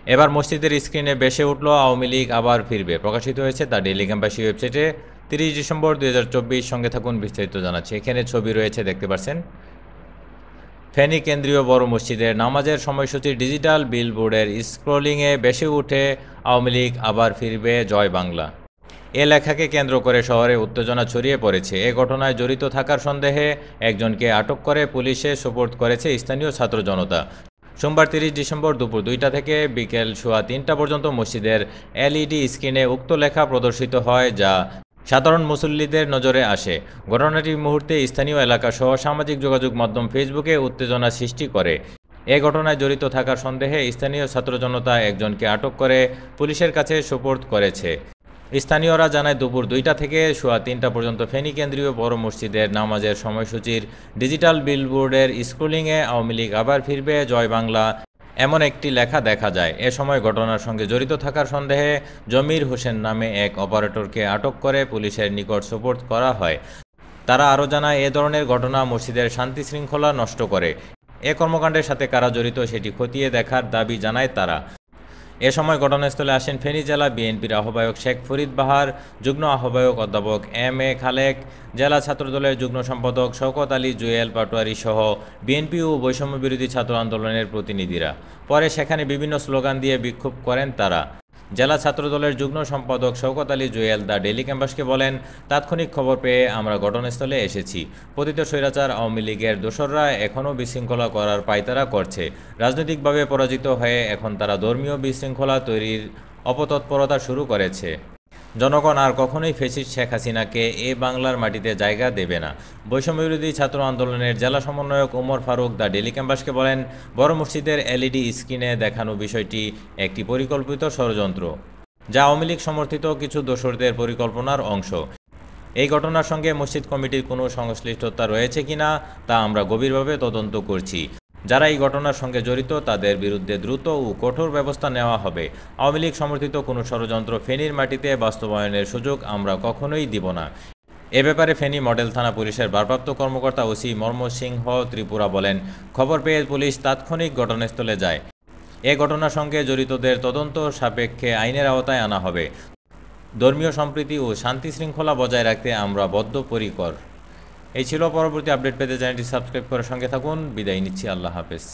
এবার মসজিদের স্ক্রিনে ভেসে উঠল আওয়ামী লীগ আবার ফিরবে, প্রকাশিত হয়েছে দ্য ডেইলি ক্যাম্পাসী ওয়েবসাইটে 30 ডিসেম্বর 2024। সঙ্গে থাকুন, বিস্তারিত জানাচ্ছি। এখানে ছবি রয়েছে, দেখতে পাচ্ছেন। ফেনী কেন্দ্রীয় বড় মসজিদের নামাজের সময়সূচি ডিজিটাল বিলবোর্ডের স্ক্রলিংয়ে ভেসে উঠে আওয়ামী লীগ আবার ফিরবে, জয় বাংলা। এ লেখাকে কেন্দ্র করে শহরে উত্তেজনা ছড়িয়ে পড়েছে। এ ঘটনায় জড়িত থাকার সন্দেহে একজনকে আটক করে পুলিশে সোপর্দ করেছে স্থানীয় ছাত্র জনতা। সোমবার 30 ডিসেম্বর দুপুর 2টা থেকে বিকেল 3:15 পর্যন্ত মসজিদের এলইডি স্ক্রিনে উক্ত লেখা প্রদর্শিত হয়, যা সাধারণ মুসল্লিদের নজরে আসে। ঘটনাটি মুহূর্তে স্থানীয় এলাকাসহ সামাজিক যোগাযোগ মাধ্যম ফেসবুকে উত্তেজনা সৃষ্টি করে। এ ঘটনায় জড়িত থাকার সন্দেহে স্থানীয় ছাত্র জনতা একজনকে আটক করে পুলিশের কাছে সোপর্দ করেছে। স্থানীয়রা জানায়, দুপুর 2টা থেকে 3:15 পর্যন্ত ফেনী কেন্দ্রীয় বড় মসজিদের নামাজের সময়সূচির ডিজিটাল বিলবোর্ডের স্ক্রলিংয়ে আওয়ামী লীগ আবার ফিরবে, জয় বাংলা এমন একটি লেখা দেখা যায়। এ সময় ঘটনার সঙ্গে জড়িত থাকার সন্দেহে জমির হোসেন নামে এক অপারেটরকে আটক করে পুলিশের নিকট সোপর্দ করা হয়। তারা আরও জানায়, এ ধরনের ঘটনা মসজিদের শান্তি শৃঙ্খলা নষ্ট করে। এ কর্মকাণ্ডের সাথে কারা জড়িত সেটি খতিয়ে দেখার দাবি জানায় তারা। এ সময় ঘটনাস্থলে আসেন ফেনী জেলা বিএনপির আহ্বায়ক শেখ ফরিদ বাহার, যুগ্ম আহ্বায়ক অধ্যাপক এম.এ. খালেক, জেলা ছাত্রদলের যুগ্ম সম্পাদক শওকত আলী জুয়েল পাটোয়ারি সহ বিএনপি ও বৈষম্যবিরোধী ছাত্র আন্দোলনের প্রতিনিধিরা। পরে সেখানে বিভিন্ন স্লোগান দিয়ে বিক্ষোভ করেন তারা। জেলা ছাত্রদলের যুগ্ম সম্পাদক শওকত আলী জুয়েল দ্য ডেইলি ক্যাম্পাসকে বলেন, তাৎক্ষণিক খবর পেয়ে আমরা ঘটনাস্থলে এসেছি। পতিত স্বৈরাচার আওয়ামী লীগের দোসররা এখনও বিশৃঙ্খলা করার পায়তারা করছে। রাজনৈতিকভাবে পরাজিত হয়ে এখন তারা ধর্মীয় বিশৃঙ্খলা তৈরির অপতৎপরতা শুরু করেছে। জনগণ আর কখনোই ফ্যাসিস্ট শেখ হাসিনাকে এ বাংলার মাটিতে জায়গা দেবে না। বৈষম্যবিরোধী ছাত্র আন্দোলনের জেলা সমন্বয়ক ওমর ফারুক দ্য ডেইলি ক্যাম্পাসকে বলেন, বড় মসজিদের এলইডি স্ক্রিনে দেখানো বিষয়টি একটি পরিকল্পিত ষড়যন্ত্র, যা আওয়ামী লীগ সমর্থিত কিছু দোসরদের পরিকল্পনার অংশ। এই ঘটনার সঙ্গে মসজিদ কমিটির কোনো সংশ্লিষ্টতা রয়েছে কিনা তা আমরা গভীরভাবে তদন্ত করছি। যারা এই ঘটনার সঙ্গে জড়িত তাদের বিরুদ্ধে দ্রুত ও কঠোর ব্যবস্থা নেওয়া হবে। আওয়ামী লীগ সমর্থিত কোনো ষড়যন্ত্র ফেনীর মাটিতে বাস্তবায়নের সুযোগ আমরা কখনোই দিব না। এ ব্যাপারে ফেনী মডেল থানা পুলিশের ভারপ্রাপ্ত কর্মকর্তা ওসি মর্মসিংহ ত্রিপুরা বলেন, খবর পেয়ে পুলিশ তাৎক্ষণিক ঘটনাস্থলে যায়। এ ঘটনার সঙ্গে জড়িতদের তদন্ত সাপেক্ষে আইনের আওতায় আনা হবে। ধর্মীয় সম্প্রীতি ও শান্তি শৃঙ্খলা বজায় রাখতে আমরা বদ্ধপরিকর। এই ছিল। পরবর্তী আপডেট পেতে চ্যানেলটি সাবস্ক্রাইব করে সঙ্গে থাকুন। বিদায় নিচ্ছি, আল্লাহ হাফেজ।